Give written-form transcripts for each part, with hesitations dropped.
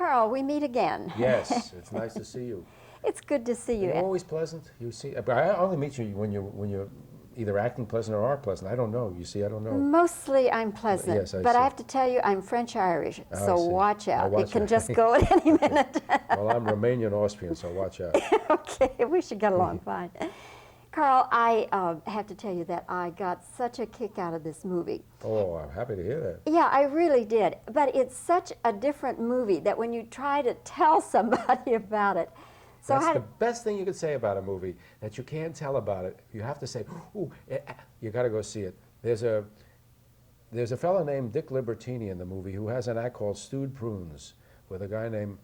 Carl, we meet again. Yes, it's nice to see you. It's good to see you. You're always pleasant. You see, but I only meet you when you're either acting pleasant or are pleasant. I don't know. You see, I don't know. Mostly I'm pleasant, Yes, I but see. I have to tell you I'm French-Irish, Oh, so I see. watch out. Watch It can out. just go at any minute. Well, I'm Romanian-Austrian, so watch out. Okay, we should get along fine. Carl, I have to tell you that I got such a kick out of this movie. Oh, I'm happy to hear that. Yeah, I really did. But it's such a different movie that when you try to tell somebody about it, so That's the best thing you could say about a movie, that you can't tell about it. You have to say, ooh, you got to go see it. There's a fellow named Dick Libertini in the movie who has an act called Stewed Prunes with a guy named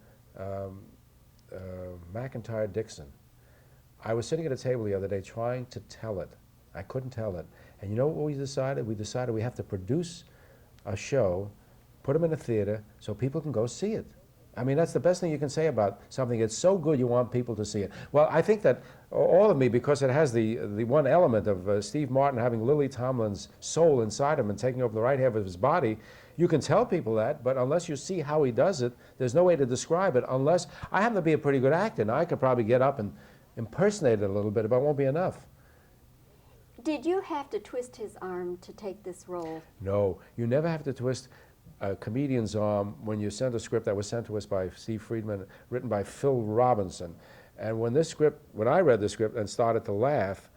McIntyre Dixon. I was sitting at a table the other day trying to tell it. I couldn't tell it. And you know what we decided? We decided we have to produce a show, put them in a theater so people can go see it. I mean, that's the best thing you can say about something. It's so good you want people to see it. Well, I think that all of me, because it has the one element of Steve Martin having Lily Tomlin's soul inside him and taking over the right half of his body, you can tell people that, but unless you see how he does it, there's no way to describe it unless, I happen to be a pretty good actor, and I could probably get up and impersonate it a little bit, but it won't be enough. Did you have to twist his arm to take this role? No, you never have to twist a comedian's arm when you send a script that was sent to us by Steve Friedman, written by Phil Robinson. And when I read the script and started to laugh,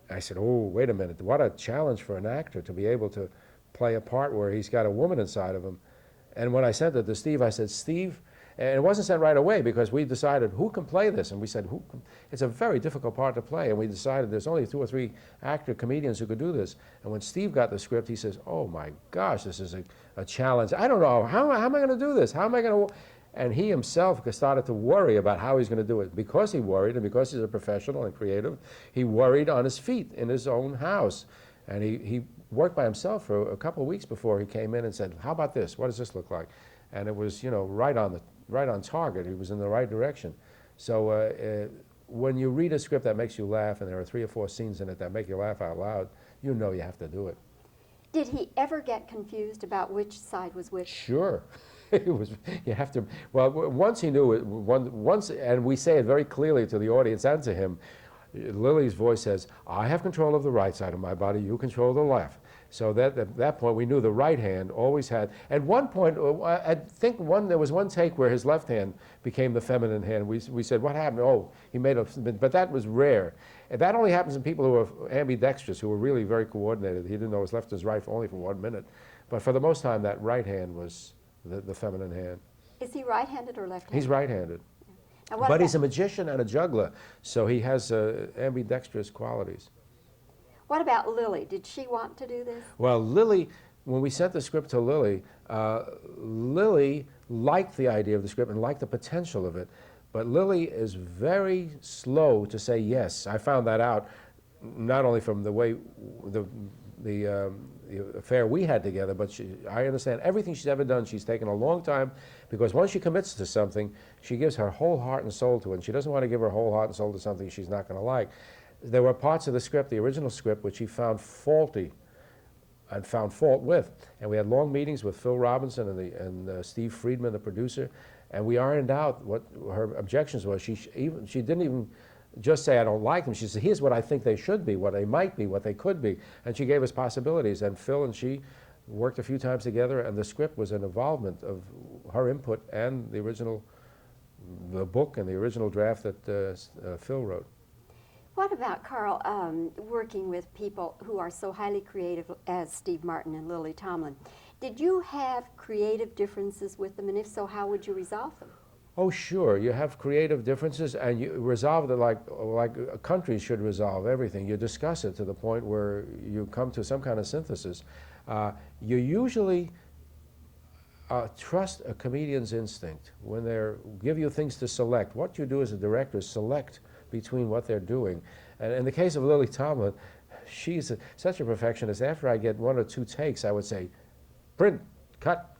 I said, oh, wait a minute, what a challenge for an actor to be able to play a part where he's got a woman inside of him. And when I sent it to Steve, I said, Steve, and it wasn't sent right away because we decided who can play this, and we said, it's a very difficult part to play, and we decided there's only 2 or 3 comedians who could do this. And when Steve got the script, he says, oh my gosh, this is a challenge. I don't know, how am I going to do this? How am I going to? And he himself started to worry about how he's going to do it. Because he worried, and because he's a professional and creative, he worried on his feet in his own house. And he worked by himself for a couple of weeks before he came in and said, how about this? What does this look like? And it was, you know, right on target. He was in the right direction. So when you read a script that makes you laugh, and there are 3 or 4 scenes in it that make you laugh out loud, you know you have to do it. Did he ever get confused about which side was which? Sure. It was, you have to, well, once he knew it, once, and we say it very clearly to the audience and to him, Lily's voice says, I have control of the right side of my body, you control the left. So that at that point we knew the right hand always had, at one point, I think there was one take where his left hand became the feminine hand. We said, what happened? Oh, he made a, but that was rare. And that only happens in people who are ambidextrous, who are really very coordinated. He didn't know his left and his right only for 1 minute. But for the most time, that right hand was the feminine hand. Is he right-handed or left-handed? He's right-handed. But he's a magician and a juggler, so he has ambidextrous qualities. What about Lily? Did she want to do this? Well, Lily, when we sent the script to Lily, Lily liked the idea of the script and liked the potential of it. But Lily is very slow to say yes. I found that out not only from the way the affair we had together, but I understand everything she's ever done. She's taken a long time, because once she commits to something, she gives her whole heart and soul to it, and she doesn't want to give her whole heart and soul to something she's not going to like. There were parts of the script, the original script, which she found faulty and found fault with. And we had long meetings with Phil Robinson and Steve Friedman, the producer, and we ironed out what her objections were. She didn't even just say, I don't like them. She said, here's what I think they should be, what they might be, what they could be. And she gave us possibilities. And Phil and she worked a few times together, and the script was an involvement of her input and the book and the original draft that Phil wrote. What about, Carl, working with people who are so highly creative as Steve Martin and Lily Tomlin? Did you have creative differences with them, and if so, how would you resolve them? Oh, sure. You have creative differences, and you resolve it like countries should resolve everything. You discuss it to the point where you come to some kind of synthesis. You usually trust a comedian's instinct. When they give you things to select, what you do as a director is select between what they're doing. And in the case of Lily Tomlin, she's such a perfectionist. After I get 1 or 2 takes, I would say, print, cut,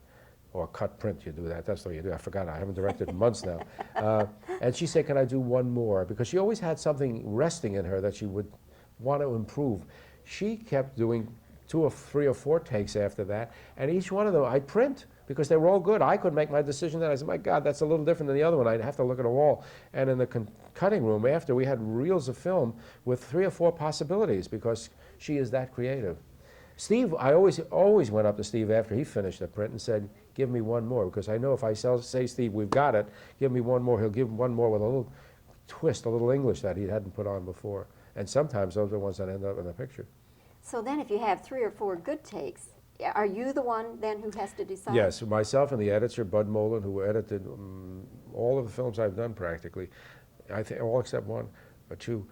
or cut, print, you do that. That's what you do. I forgot. I haven't directed in months now. And she said, can I do 1 more? Because she always had something resting in her that she would want to improve. She kept doing 2 or 3 or 4 takes after that, and each one of them, I'd print. because they were all good. I could make my decision then. I said, my God, that's a little different than the other one. I'd have to look at a wall. And in the cutting room after, we had reels of film with 3 or 4 possibilities because she is that creative. Steve, I always went up to Steve after he finished the print and said, give me one more, because I know if I say, Steve, we've got it, give me one more, he'll give one more with a little twist, a little English that he hadn't put on before. And sometimes those are the ones that end up in the picture. So then if you have 3 or 4 good takes, are you the one then who has to decide? Yes, myself and the editor, Bud Molan, who edited all of the films I've done practically, I think all except 1 or 2.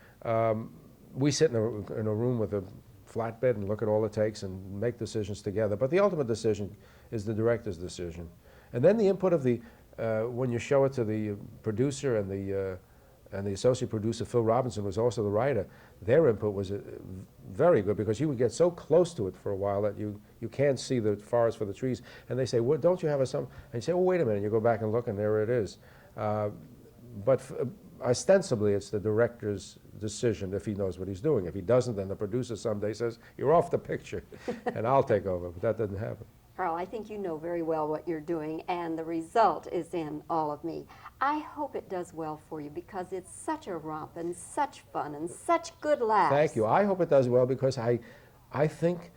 We sit in a room with a flatbed and look at all the takes and make decisions together. But the ultimate decision is the director's decision. And then the input of the, when you show it to the producer and the associate producer, Phil Robinson, was also the writer, their input was very good, because you would get so close to it for a while that you can't see the forest for the trees. And they say, well, don't you have some? And you say, oh, wait a minute. You go back and look, and there it is. But ostensibly, it's the director's decision if he knows what he's doing. If he doesn't, then the producer someday says, you're off the picture, and I'll take over. But that doesn't happen. Carl, I think you know very well what you're doing, and the result is in All of Me. I hope it does well for you, because it's such a romp and such fun and such good laughs. Thank you. I hope it does well, because I think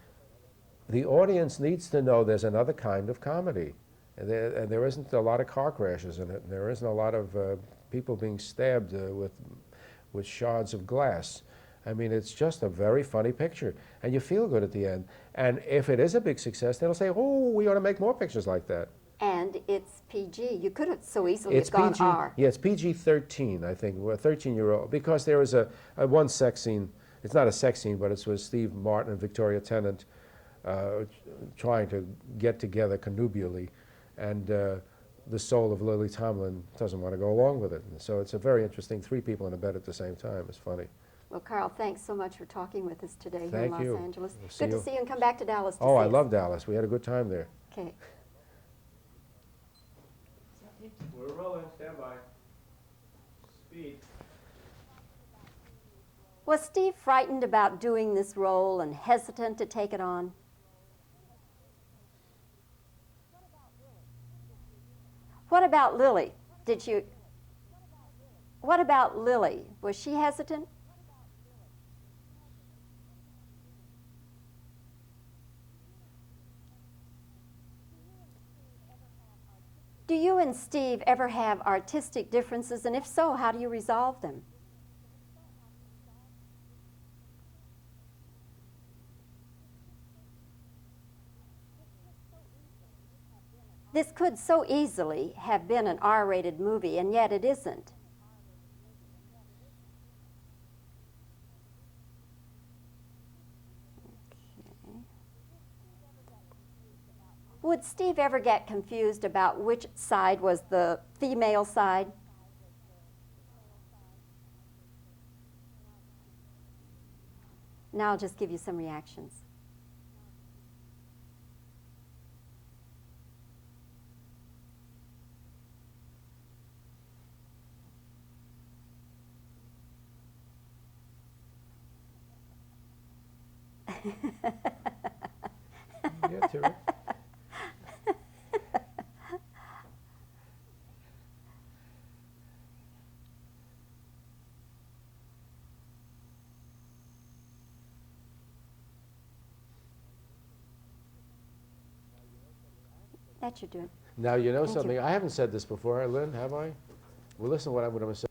the audience needs to know there's another kind of comedy. And there isn't a lot of car crashes in it, and there isn't a lot of people being stabbed with shards of glass. I mean, it's just a very funny picture, and you feel good at the end. And if it is a big success, they'll say, oh, we ought to make more pictures like that. And it's PG. You could have so easily have gone PG, R. Yeah, it's PG-13, I think, 13-year-old, because there was a one sex scene. It's not a sex scene, but it's with Steve Martin and Victoria Tennant trying to get together connubially, and the soul of Lily Tomlin doesn't want to go along with it. And so it's a very interesting, 3 people in a bed at the same time. It's funny. Well, Carl, thanks so much for talking with us today here Thank in you. Los Angeles. We'll see Good to you. see you, and come back to Dallas to Oh, see I us. love Dallas. We had a good time there. Okay. We're rolling. Stand by. Speed. Was Steve frightened about doing this role and hesitant to take it on? What about Lily? What about Lily? Was she hesitant? Do you and Steve ever have artistic differences, and if so, how do you resolve them? This could so easily have been an R-rated movie, and yet it isn't. Okay. Would Steve ever get confused about which side was the female side? Now I'll just give you some reactions. Yeah, Terry. That you're doing. Now, you know Thank you. something? I haven't said this before, Lynn, have I? Well, listen to what I'm going to say.